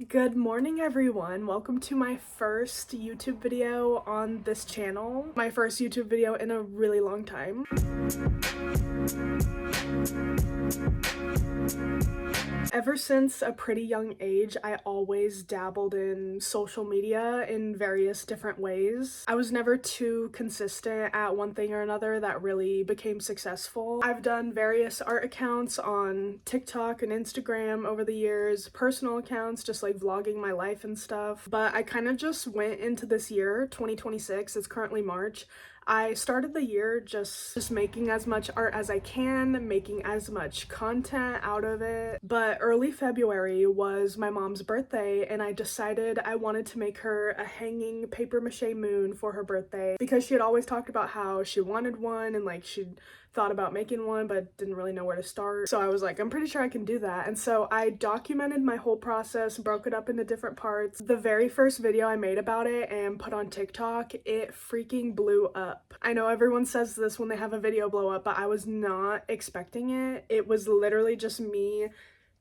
Good morning, everyone. Welcome to my first YouTube video on this channel. My first YouTube video in a really long time. Ever since a pretty young age, I always dabbled in social media in various different ways. I was never too consistent at one thing or another that really became successful. I've done various art accounts on TikTok and Instagram over the years, personal accounts, just like vlogging my life and stuff. But I kind of just went into this year, 2026, it's currently March. I started the year just making as much art as I can, making as much content out of it. But early February was my mom's birthday, and I decided I wanted to make her a hanging paper mache moon for her birthday because she had always talked about how she wanted one and like she'd thought about making one but didn't really know where to start. So I was like, I'm pretty sure I can do that. And so I documented my whole process, broke it up into different parts. The very first video I made about it and put on TikTok, it freaking blew up. I know everyone says this when they have a video blow up, but I was not expecting it. It was literally just me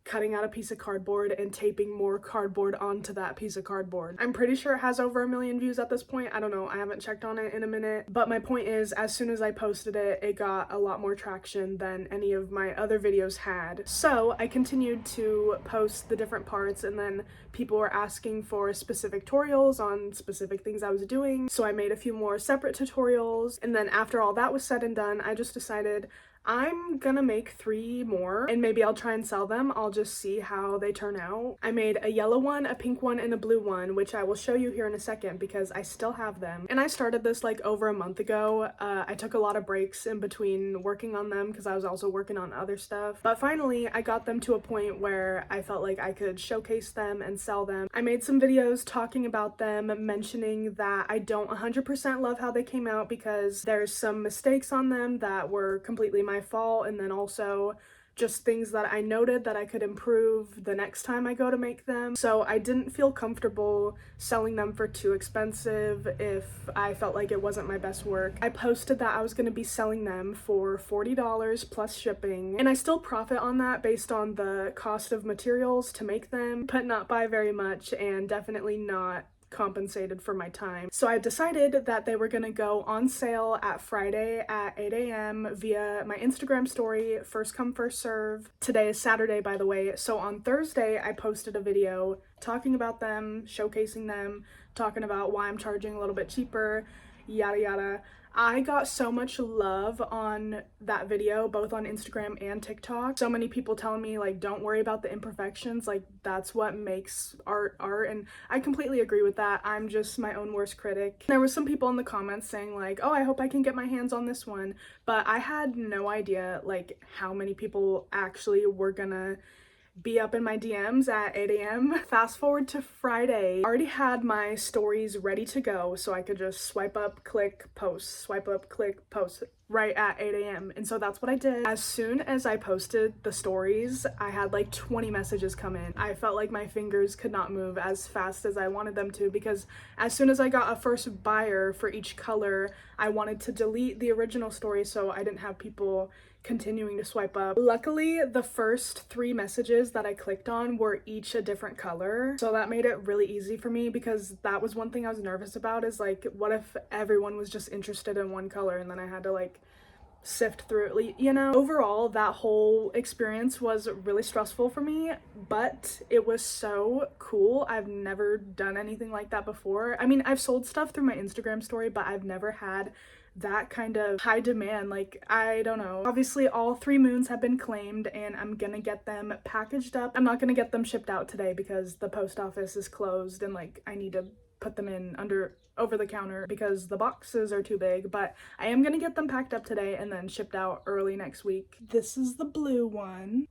cutting out a piece of cardboard and taping more cardboard onto that piece of cardboard. I'm pretty sure it has over 1 million views at this point. I don't know, I haven't checked on it in a minute. But my point is, as soon as I posted it, it got a lot more traction than any of my other videos had. So I continued to post the different parts, and then people were asking for specific tutorials on specific things I was doing. So I made a few more separate tutorials. And then after all that was said and done, I just decided I'm gonna make 3 more and maybe I'll try and sell them. I'll just see how they turn out. I made a yellow one, a pink one, and a blue one, which I will show you here in a second because I still have them. And I started this like over a month ago. I took a lot of breaks in between working on them because I was also working on other stuff. But finally, I got them to a point where I felt like I could showcase them and sell them. I made some videos talking about them, mentioning that I don't 100% love how they came out because there's some mistakes on them that were completely my fault, and then also just things that I noted that I could improve the next time I go to make them. So I didn't feel comfortable selling them for too expensive if I felt like it wasn't my best work. I posted that I was going to be selling them for $40 plus shipping, and I still profit on that based on the cost of materials to make them, but not by very much, and definitely not compensated for my time. So I decided that they were gonna go on sale at Friday at 8 a.m. via my Instagram story, first come first serve. Today is Saturday, by the way, so on Thursday I posted a video talking about them, showcasing them, talking about why I'm charging a little bit cheaper, yada yada. I got so much love on that video, both on Instagram and TikTok. So many people telling me like, don't worry about the imperfections, like that's what makes art, and I completely agree with that. I'm just my own worst critic. There was some people in the comments saying like, oh, I hope I can get my hands on this one, but I had no idea like how many people actually were gonna be up in my DMs at 8 a.m. Fast forward to Friday. I already had my stories ready to go, so I could just swipe up, click, post, swipe up, click, post right at 8 a.m. And so that's what I did. As soon as I posted the stories, I had like 20 messages come in. I felt like my fingers could not move as fast as I wanted them to because as soon as I got a first buyer for each color, I wanted to delete the original story so I didn't have people continuing to swipe up. Luckily, the first 3 messages that I clicked on were each a different color, so that made it really easy for me because that was one thing I was nervous about, is like, what if everyone was just interested in one color and then I had to like sift through it, you know? Overall, that whole experience was really stressful for me, but it was so cool. I've never done anything like that before. I mean, I've sold stuff through my Instagram story, but I've never had that kind of high demand. Like, I don't know. Obviously, all 3 moons have been claimed and I'm gonna get them packaged up. I'm not gonna get them shipped out today because the post office is closed and like I need to put them in over the counter because the boxes are too big, but I am gonna get them packed up today and then shipped out early next week. This is the blue one.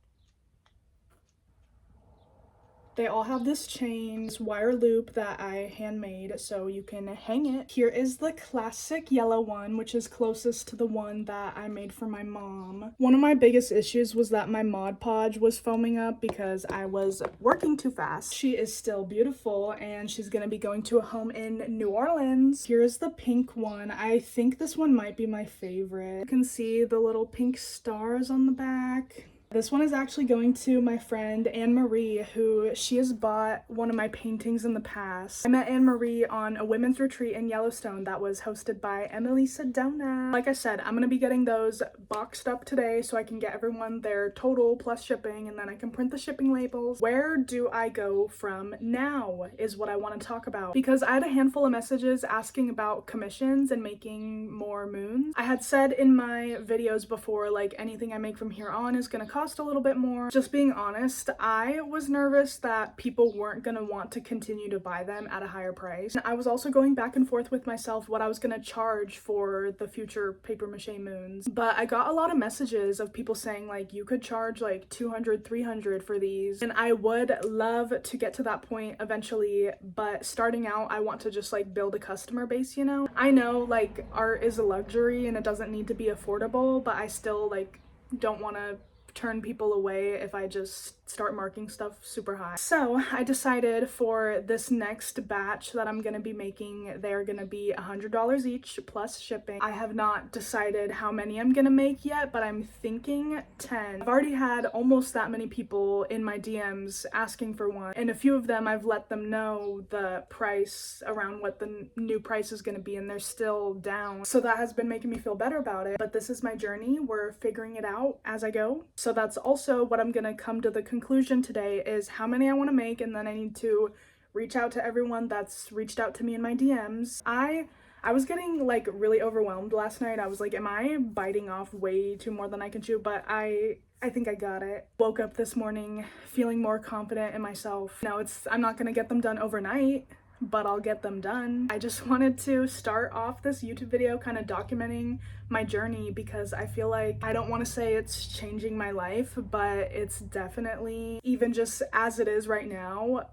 They all have this chain, this wire loop that I handmade so you can hang it. Here is the classic yellow one, which is closest to the one that I made for my mom. One of my biggest issues was that my Mod Podge was foaming up because I was working too fast. She is still beautiful and she's gonna be going to a home in New Orleans. Here's the pink one. I think this one might be my favorite. You can see the little pink stars on the back. This one is actually going to my friend Anne-Marie, who she has bought one of my paintings in the past. I met Anne-Marie on a women's retreat in Yellowstone that was hosted by Emily Sedona. Like I said, I'm gonna be getting those boxed up today so I can get everyone their total plus shipping, and then I can print the shipping labels. Where do I go from now is what I want to talk about, because I had a handful of messages asking about commissions and making more moons. I had said in my videos before, like, anything I make from here on is gonna cost a little bit more. Just being honest, I was nervous that people weren't gonna want to continue to buy them at a higher price. I was also going back and forth with myself what I was gonna charge for the future paper mache moons, but I got a lot of messages of people saying like you could charge like 200, 300 for these, and I would love to get to that point eventually, but starting out I want to just like build a customer base, you know? I know like art is a luxury and it doesn't need to be affordable, but I still like don't want to turn people away if I just start marking stuff super high. So I decided for this next batch that I'm gonna be making, they're gonna be $100 each plus shipping. I have not decided how many I'm gonna make yet, but I'm thinking 10. I've already had almost that many people in my DMs asking for one, and a few of them I've let them know the price around what the new price is gonna be, and they're still down. So that has been making me feel better about it, but this is my journey. We're figuring it out as I go. So that's also what I'm gonna come to the conclusion today, is how many I want to make, and then I need to reach out to everyone that's reached out to me in my DMs. I was getting like really overwhelmed last night. I was like, am I biting off way too more than I can chew? But I think I got it. Woke up this morning feeling more confident in myself. No, I'm not gonna get them done overnight, but I'll get them done. I just wanted to start off this YouTube video kind of documenting my journey, because I feel like, I don't want to say it's changing my life, but it's definitely, even just as it is right now,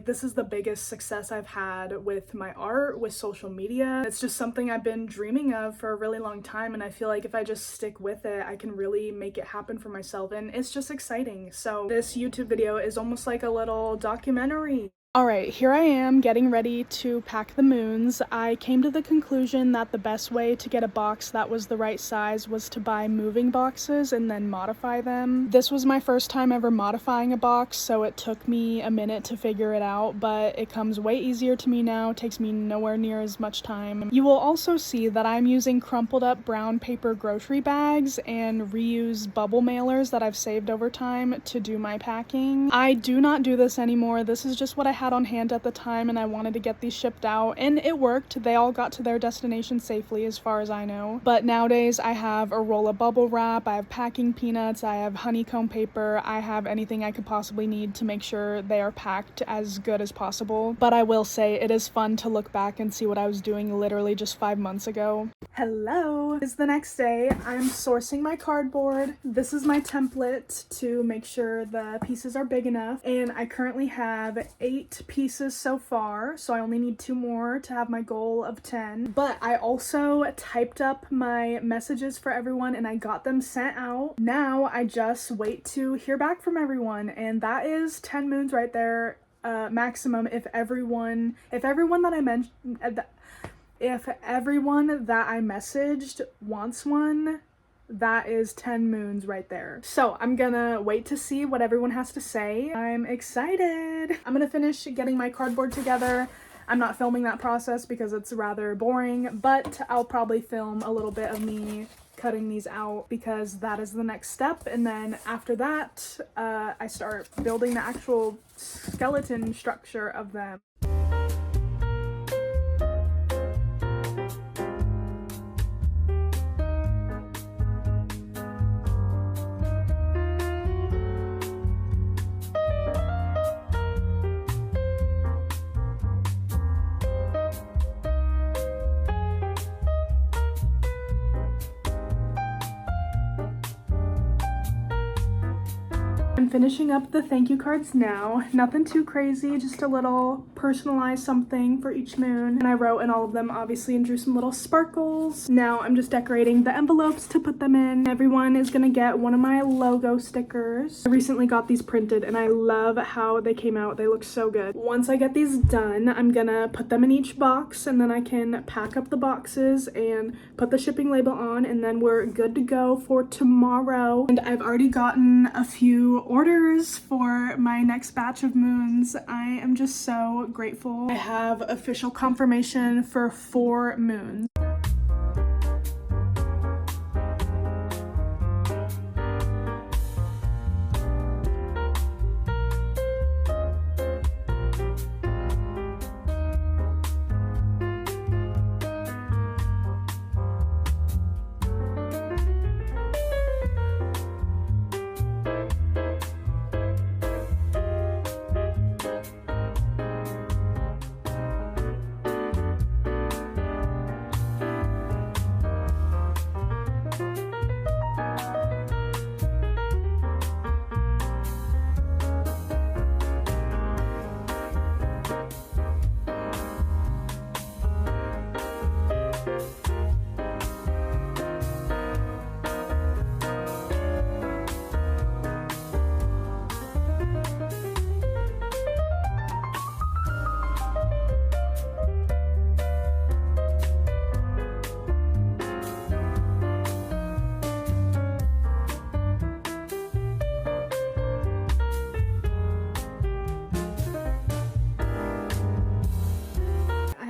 this is the biggest success I've had with my art, with social media. It's just something I've been dreaming of for a really long time, and I feel like if I just stick with it, I can really make it happen for myself, and it's just exciting. So this YouTube video is almost like a little documentary. Alright, here I am getting ready to pack the moons. I came to the conclusion that the best way to get a box that was the right size was to buy moving boxes and then modify them. This was my first time ever modifying a box, so it took me a minute to figure it out, but it comes way easier to me now. It takes me nowhere near as much time. You will also see that I'm using crumpled up brown paper grocery bags and reused bubble mailers that I've saved over time to do my packing. I do not do this anymore. This is just what I had on hand at the time, and I wanted to get these shipped out, and it worked. They all got to their destination safely as far as I know. But nowadays I have a roll of bubble wrap, I have packing peanuts, I have honeycomb paper, I have anything I could possibly need to make sure they are packed as good as possible. But I will say it is fun to look back and see what I was doing literally just 5 months ago. Hello! It's the next day. I'm sourcing my cardboard. This is my template to make sure the pieces are big enough, and I currently have 8 pieces so far, so I only need 2 more to have my goal of 10. But I also typed up my messages for everyone and I got them sent out. Now I just wait to hear back from everyone, and that is 10 moons right there, maximum. If everyone that I messaged wants one, that is 10 moons right there. So I'm gonna wait to see what everyone has to say. I'm excited. I'm gonna finish getting my cardboard together. I'm not filming that process because it's rather boring, but I'll probably film a little bit of me cutting these out because that is the next step. And then after that, I start building the actual skeleton structure of them. I'm finishing up the thank you cards now. Nothing too crazy, just a little personalized something for each moon. And I wrote in all of them, obviously, and drew some little sparkles. Now I'm just decorating the envelopes to put them in. Everyone is gonna get one of my logo stickers. I recently got these printed and I love how they came out. They look so good. Once I get these done, I'm gonna put them in each box and then I can pack up the boxes and put the shipping label on, and then we're good to go for tomorrow. And I've already gotten a few orders for my next batch of moons. I am just so grateful. I have official confirmation for 4 moons.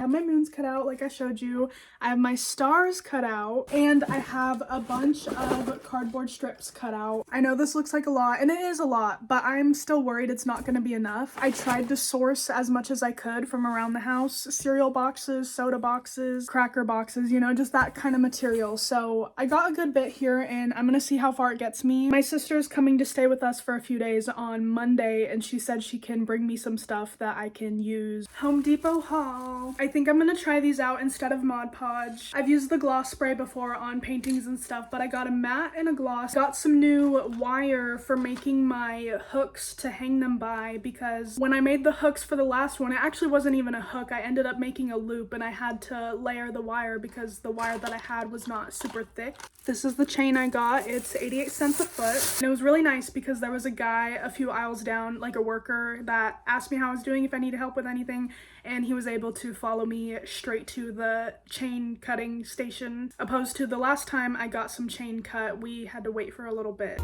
My moons cut out like I showed you. I have my stars cut out, and I have a bunch of cardboard strips cut out. I know this looks like a lot, and it is a lot, but I'm still worried it's not going to be enough. I tried to source as much as I could from around the house: cereal boxes, soda boxes, cracker boxes, you know, just that kind of material. So I got a good bit here, and I'm gonna see how far it gets me. My sister's coming to stay with us for a few days on Monday, and she said she can bring me some stuff that I can use. Home Depot haul. I think I'm gonna try these out instead of Mod Podge. I've used the gloss spray before on paintings and stuff, but I got a matte and a gloss. Got some new wire for making my hooks to hang them by, because when I made the hooks for the last one, it actually wasn't even a hook. I ended up making a loop, and I had to layer the wire because the wire that I had was not super thick. This is the chain I got. It's 88 cents a foot. And it was really nice because there was a guy a few aisles down, like a worker, that asked me how I was doing, if I needed help with anything, and he was able to follow me straight to the chain cutting station, opposed to the last time I got some chain cut, we had to wait for a little bit.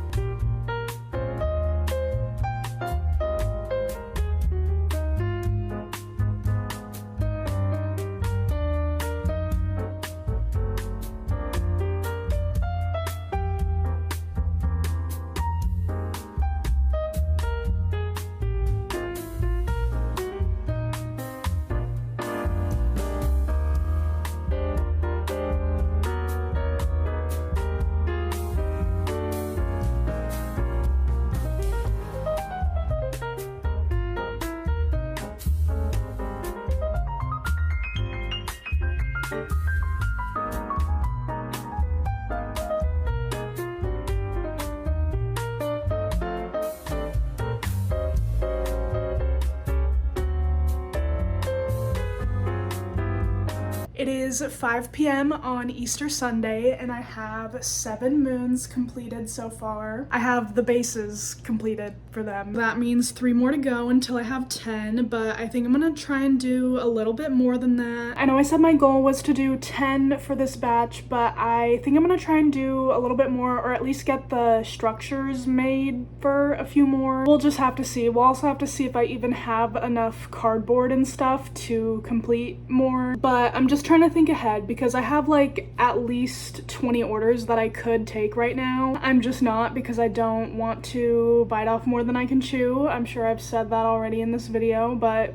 It is 5 p.m. on Easter Sunday, and I have 7 moons completed so far. I have the bases completed for them. That means 3 more to go until I have 10, but I think I'm gonna try and do a little bit more than that. I know I said my goal was to do 10 for this batch, but I think I'm gonna try and do a little bit more, or at least get the structures made for a few more. We'll just have to see. We'll also have to see if I even have enough cardboard and stuff to complete more, but I'm just trying to think ahead because I have like at least 20 orders that I could take right now. I'm just not, because I don't want to bite off more than I can chew. I'm sure I've said that already in this video, but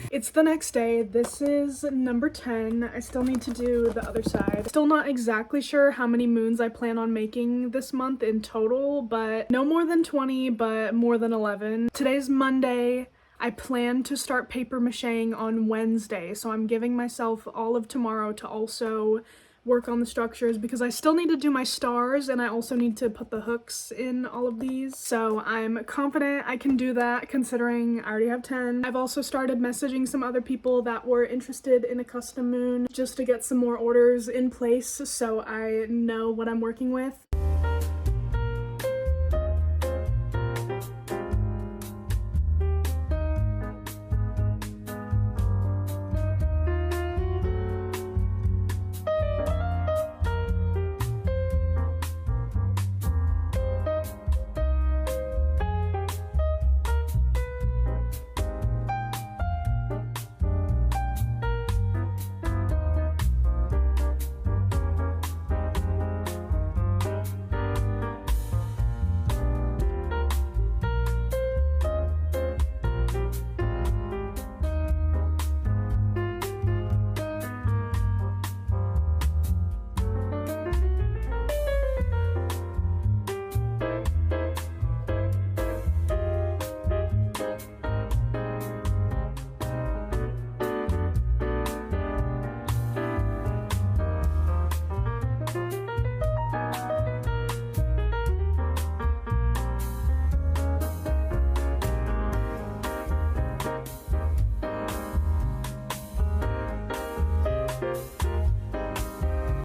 it's the next day. This is number 10. I still need to do the other side. Still not exactly sure how many moons I plan on making this month in total, but no more than 20, but more than 11. Today's Monday. I plan to start paper macheing on Wednesday, so I'm giving myself all of tomorrow to also work on the structures because I still need to do my stars and I also need to put the hooks in all of these. So I'm confident I can do that considering I already have 10. I've also started messaging some other people that were interested in a custom moon just to get some more orders in place so I know what I'm working with.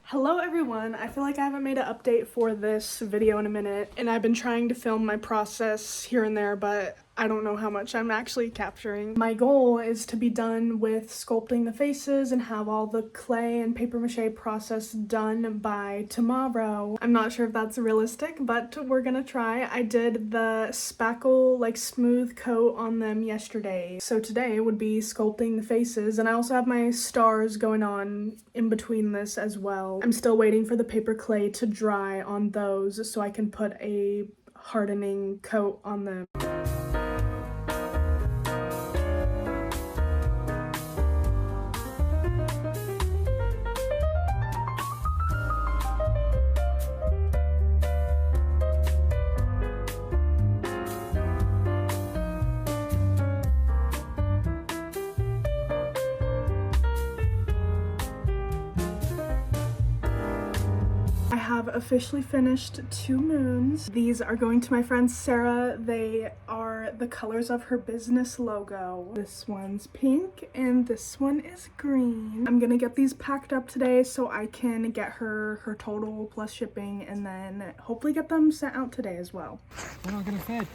Hello everyone, I feel like I haven't made an update for this video in a minute and I've been trying to film my process here and there, but I don't know how much I'm actually capturing. My goal is to be done with sculpting the faces and have all the clay and paper mache process done by tomorrow. I'm not sure if that's realistic, but we're gonna try. I did the spackle, like smooth coat on them yesterday. So today would be sculpting the faces, and I also have my stars going on in between this as well. I'm still waiting for the paper clay to dry on those so I can put a hardening coat on them. I have officially finished 2 moons. These are going to my friend Sarah. They are the colors of her business logo. This one's pink and this one is green. I'm gonna get these packed up today so I can get her total plus shipping and then hopefully get them sent out today as well. We're not gonna fit.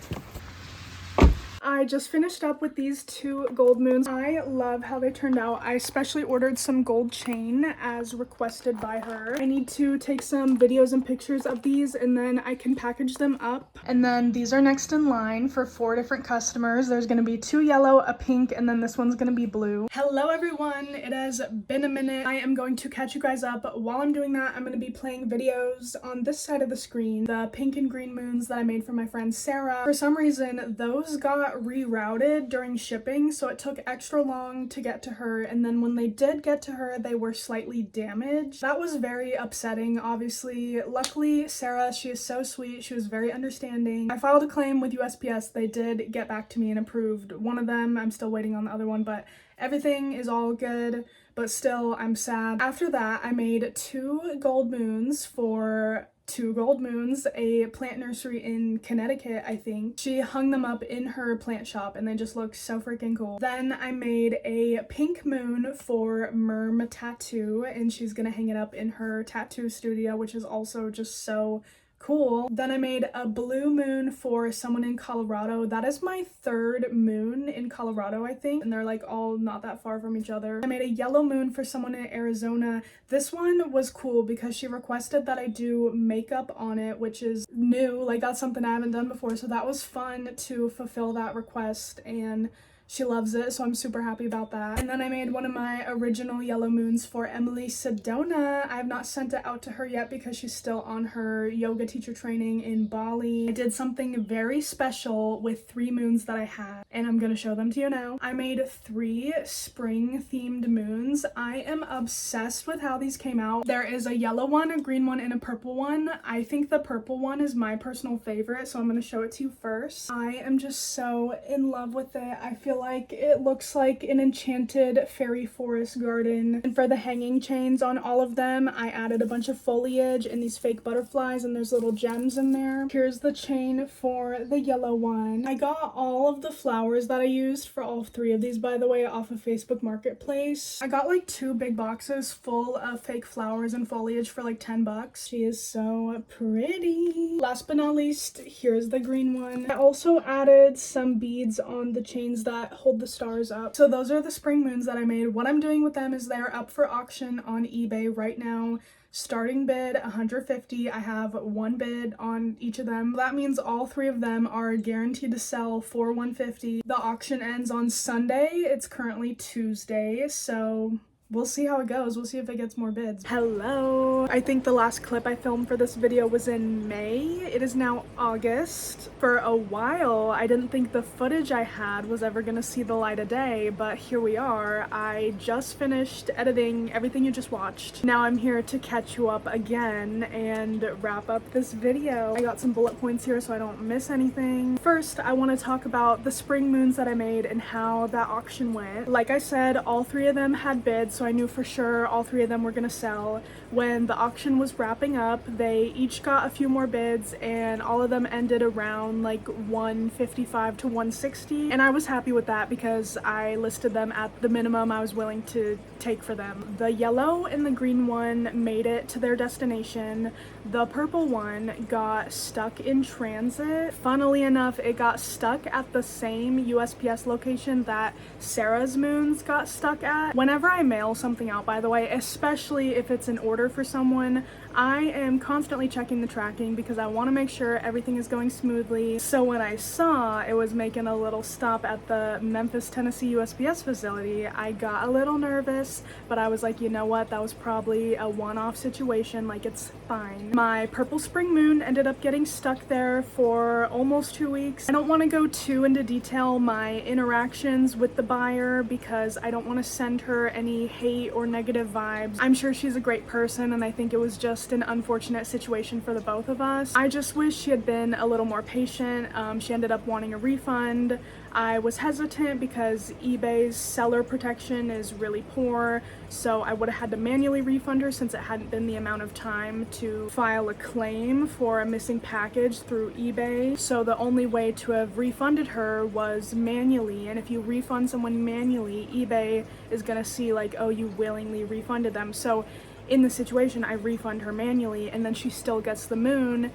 I just finished up with these 2 gold moons. I love how they turned out. I especially ordered some gold chain as requested by her. I need to take some videos and pictures of these and then I can package them up. And then these are next in line for 4 different customers. There's gonna be 2 yellow, a pink, and then this one's gonna be blue. Hello everyone, it has been a minute. I am going to catch you guys up. While I'm doing that, I'm gonna be playing videos on this side of the screen, the pink and green moons that I made for my friend Sarah. For some reason, those got rerouted during shipping, so it took extra long to get to her, and then when they did get to her, they were slightly damaged. That was very upsetting, obviously. Luckily, Sarah, she is so sweet. She was very understanding. I filed a claim with USPS. They did get back to me and approved one of them. I'm still waiting on the other one, but everything is all good, but still, I'm sad. After that, I made 2 gold moons for 2 gold moons, a plant nursery in Connecticut, I think. She hung them up in her plant shop and they just look so freaking cool. Then I made a pink moon for Merm Tattoo and she's gonna hang it up in her tattoo studio, which is also just so cool. Then I made a blue moon for someone in Colorado. That is my 3rd moon in Colorado, I think, and they're like all not that far from each other. I made a yellow moon for someone in Arizona. This one was cool because she requested that I do makeup on it, which is new. Like, that's something I haven't done before, so that was fun to fulfill that request, and she loves it, so I'm super happy about that. And then I made one of my original yellow moons for Emily Sedona. I have not sent it out to her yet because she's still on her yoga teacher training in Bali. I did something very special with 3 moons that I had, and I'm gonna show them to you now. I made 3 spring themed moons. I am obsessed with how these came out. There is a yellow one, a green one, and a purple one. I think the purple one is my personal favorite, so I'm gonna show it to you first. I am just so in love with it. I feel like it looks like an enchanted fairy forest garden. And for the hanging chains on all of them, I added a bunch of foliage and these fake butterflies, and there's little gems in there. Here's the chain for the yellow one. I got all of the flowers that I used for all 3 of these, by the way, off of Facebook Marketplace. I got like 2 big boxes full of fake flowers and foliage for like 10 bucks. She is so pretty. Last but not least, here's the green one. I also added some beads on the chains that hold the stars up. So those are the spring moons that I made. What I'm doing with them is they're up for auction on eBay right now. Starting bid $150. I have 1 bid on each of them. That means all 3 of them are guaranteed to sell for $150. The auction ends on Sunday. It's currently Tuesday, so we'll see how it goes. We'll see if it gets more bids. Hello. I think the last clip I filmed for this video was in May. It is now August. For a while, I didn't think the footage I had was ever gonna see the light of day, but here we are. I just finished editing everything you just watched. Now I'm here to catch you up again and wrap up this video. I got some bullet points here so I don't miss anything. First, I want to talk about the spring moons that I made and how that auction went. Like I said, all 3 of them had bids, so I knew for sure all 3 of them were gonna sell. When the auction was wrapping up, they each got a few more bids and all of them ended around like 155 to 160, and I was happy with that because I listed them at the minimum I was willing to take for them. The yellow and the green one made it to their destination. The purple one got stuck in transit. Funnily enough, it got stuck at the same USPS location that Sarah's moons got stuck at. Whenever I mail something out, by the way, especially if it's an order for someone, I am constantly checking the tracking because I want to make sure everything is going smoothly. So when I saw it was making a little stop at the Memphis, Tennessee USPS facility, I got a little nervous, but I was like, you know what, that was probably a one-off situation, like it's fine. My purple spring moon ended up getting stuck there for almost 2 weeks. I don't want to go too into detail my interactions with the buyer because I don't want to send her any hate or negative vibes. I'm sure she's a great person and I think it was just an unfortunate situation for the both of us. I just wish she had been a little more patient. She ended up wanting a refund. I was hesitant because eBay's seller protection is really poor, so I would have had to manually refund her since it hadn't been the amount of time to file a claim for a missing package through eBay. So the only way to have refunded her was manually, and if you refund someone manually, eBay is gonna see like, oh, you willingly refunded them. So in the situation, I refund her manually and then she still gets the moon.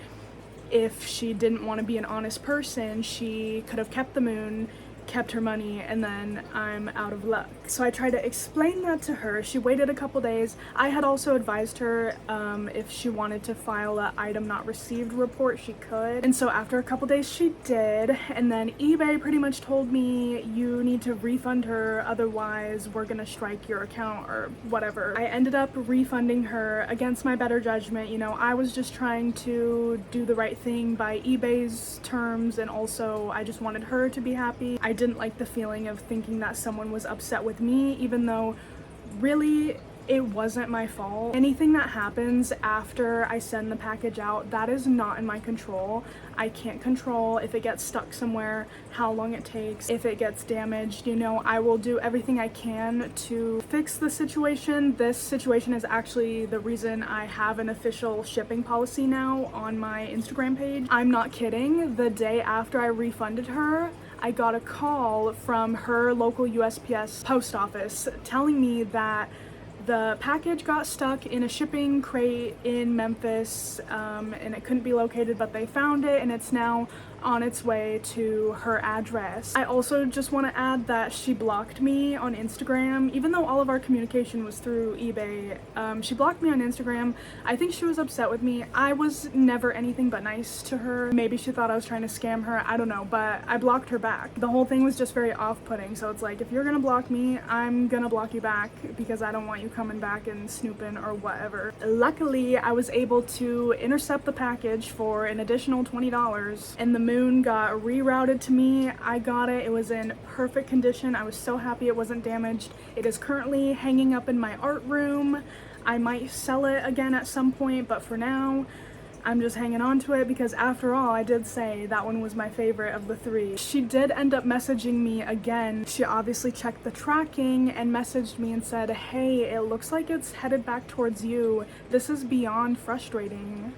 If she didn't want to be an honest person, she could have kept the moon, kept her money, and then I'm out of luck. So I tried to explain that to her. She waited a couple days. I had also advised her if she wanted to file an item not received report, she could. And so after a couple days she did, and then eBay pretty much told me you need to refund her, otherwise we're gonna strike your account or whatever. I ended up refunding her against my better judgment. You know, I was just trying to do the right thing by eBay's terms, and also I just wanted her to be happy. I didn't like the feeling of thinking that someone was upset with me, even though really it wasn't my fault. Anything that happens after I send the package out, that is not in my control. I can't control if it gets stuck somewhere, how long it takes, if it gets damaged. You know, I will do everything I can to fix the situation. This situation is actually the reason I have an official shipping policy now on my Instagram page. I'm not kidding. The day after I refunded her, I got a call from her local USPS post office telling me that the package got stuck in a shipping crate in Memphis and it couldn't be located, but they found it and it's now on its way to her address. I also just want to add that she blocked me on Instagram, even though all of our communication was through eBay. She blocked me on Instagram. I think she was upset with me. I was never anything but nice to her. Maybe she thought I was trying to scam her, I don't know, but I blocked her back. The whole thing was just very off-putting, so it's like, if you're gonna block me, I'm gonna block you back because I don't want you coming back and snooping or whatever. Luckily, I was able to intercept the package for an additional $20, and the moon got rerouted to me. I got it. It was in perfect condition. I was so happy it wasn't damaged. It is currently hanging up in my art room. I might sell it again at some point, but for now, I'm just hanging on to it because after all, I did say that one was my favorite of the three. She did end up messaging me again. She obviously checked the tracking and messaged me and said, hey, it looks like it's headed back towards you. This is beyond frustrating.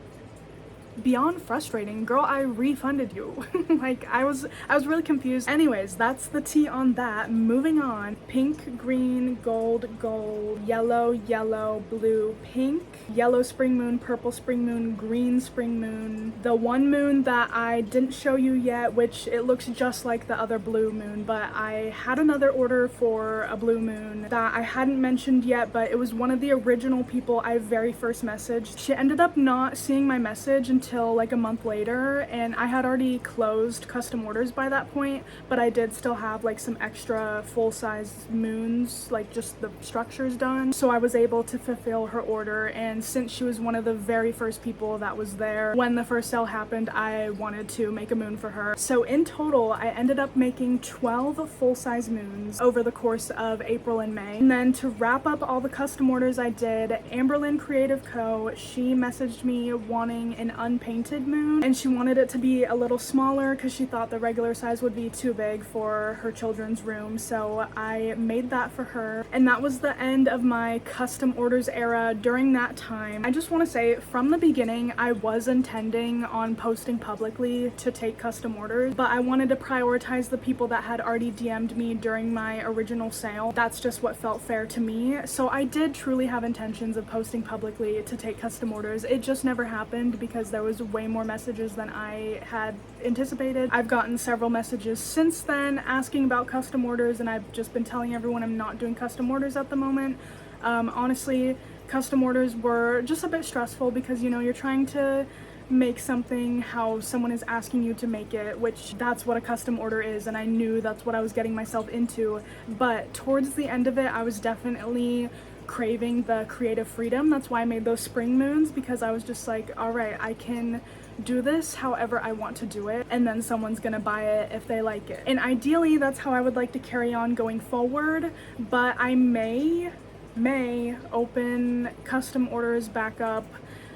Beyond frustrating, girl, I refunded you. Like, I was really confused. Anyways, that's the tea on that. Moving on. Pink, green, gold, gold, yellow, yellow, blue, pink, yellow spring moon, purple spring moon, green spring moon. The one moon that I didn't show you yet, which it looks just like the other blue moon, but I had another order for a blue moon that I hadn't mentioned yet, but it was one of the original people I very first messaged. She ended up not seeing my message until like a month later, and I had already closed custom orders by that point, but I did still have like some extra full-size moons, like just the structures done, so I was able to fulfill her order. And since she was one of the very first people that was there when the first sale happened, I wanted to make a moon for her. So in total, I ended up making 12 full-size moons over the course of April and May. And then to wrap up all the custom orders I did, Amberlyn Creative Co., she messaged me wanting an unpainted moon, and she wanted it to be a little smaller because she thought the regular size would be too big for her children's room, so I made that for her. And that was the end of my custom orders era. During that time, I just want to say from the beginning, I was intending on posting publicly to take custom orders, but I wanted to prioritize the people that had already DM'd me during my original sale. That's just what felt fair to me. So I did truly have intentions of posting publicly to take custom orders. It just never happened because there was way more messages than I had anticipated. I've gotten several messages since then asking about custom orders, and I've just been telling everyone I'm not doing custom orders at the moment. Honestly, custom orders were just a bit stressful because, you know, you're trying to make something how someone is asking you to make it, which that's what a custom order is, and I knew that's what I was getting myself into. But towards the end of it, I was definitely craving the creative freedom. That's why I made those spring moons, because I was just like, all right, I can do this however I want to do it, and then someone's gonna buy it if they like it. And ideally, that's how I would like to carry on going forward, but I may open custom orders back up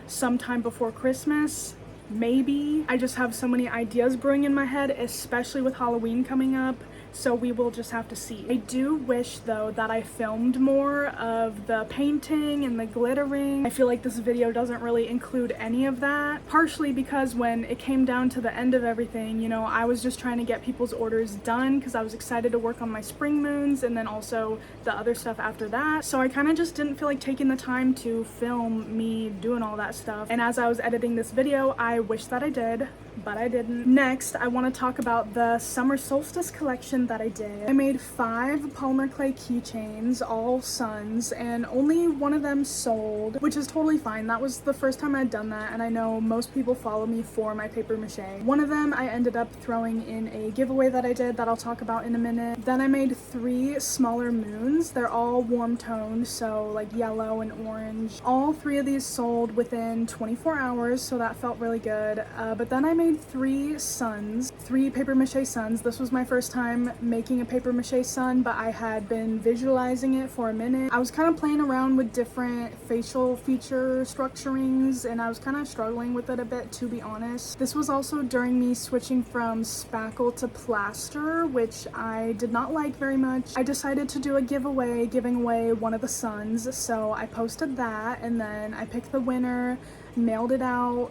sometime before Christmas. Maybe. I just have so many ideas brewing in my head, especially with Halloween coming up, so we will just have to see. I do wish though that I filmed more of the painting and the glittering. I feel like this video doesn't really include any of that, partially because when it came down to the end of everything, you know, I was just trying to get people's orders done because I was excited to work on my spring moons and then also the other stuff after that. So I kind of just didn't feel like taking the time to film me doing all that stuff. And as I was editing this video, I wish that I did, but I didn't. Next, I want to talk about the summer solstice collection that I did. I made 5 polymer clay keychains, all suns, and only one of them sold, which is totally fine. That was the first time I'd done that, and I know most people follow me for my paper mache. One of them I ended up throwing in a giveaway that I did that I'll talk about in a minute. Then I made 3 smaller moons. They're all warm toned, so like yellow and orange. All 3 of these sold within 24 hours, so that felt really good. But then I made 3 suns, 3 paper mache suns. This was my first time making a paper mache sun, but I had been visualizing it for a minute. I was kind of playing around with different facial feature structurings, and I was kind of struggling with it a bit, to be honest. This was also during me switching from spackle to plaster, which I did not like very much. I decided to do a giveaway, giving away one of the suns, so I posted that, and then I picked the winner, mailed it out.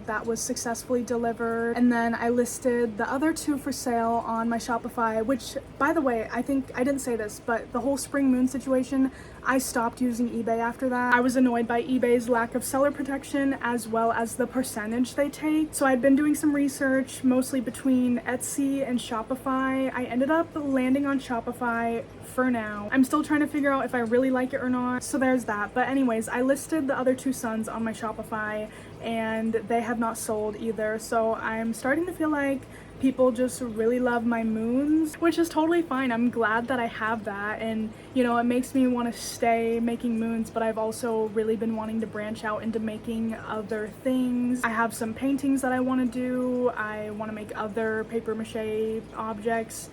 That was successfully delivered, and then I listed the other 2 for sale on my Shopify, which, by the way, I think I didn't say this, but the whole spring moon situation, I stopped using eBay after that. I was annoyed by eBay's lack of seller protection as well as the percentage they take. So I'd been doing some research, mostly between Etsy and Shopify. I ended up landing on Shopify for now. I'm still trying to figure out if I really like it or not, so there's that. But anyways, I listed the other 2 suns on my Shopify, and they have not sold either. So I'm starting to feel like people just really love my moons, which is totally fine. I'm glad that I have that, and you know, it makes me want to stay making moons, but I've also really been wanting to branch out into making other things. I have some paintings that I want to do. I want to make other paper mache objects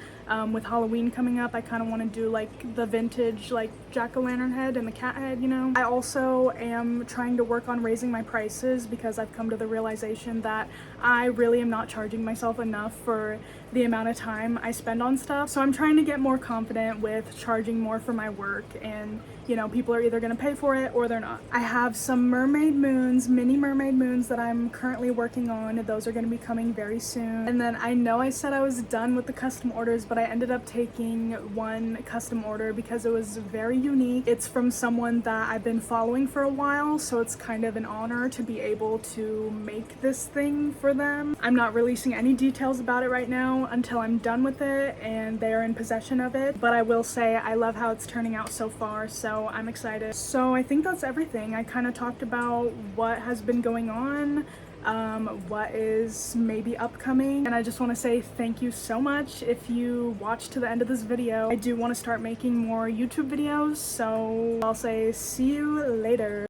With Halloween coming up, I kind of want to do like the vintage like jack-o'-lantern head and the cat head, you know. I also am trying to work on raising my prices because I've come to the realization that I really am not charging myself enough for the amount of time I spend on stuff. So I'm trying to get more confident with charging more for my work, and you know, people are either going to pay for it or they're not. I have some mermaid moons, mini mermaid moons that I'm currently working on. Those are going to be coming very soon. And then I know I said I was done with the custom orders, but I ended up taking one custom order because it was very unique. It's from someone that I've been following for a while, so it's kind of an honor to be able to make this thing for them. I'm not releasing any details about it right now until I'm done with it and they're in possession of it, but I will say I love how it's turning out so far, so I'm excited. So I think that's everything. I kind of talked about what has been going on, what is maybe upcoming, and I just want to say thank you so much if you watched to the end of this video. I do want to start making more YouTube videos, so I'll say see you later.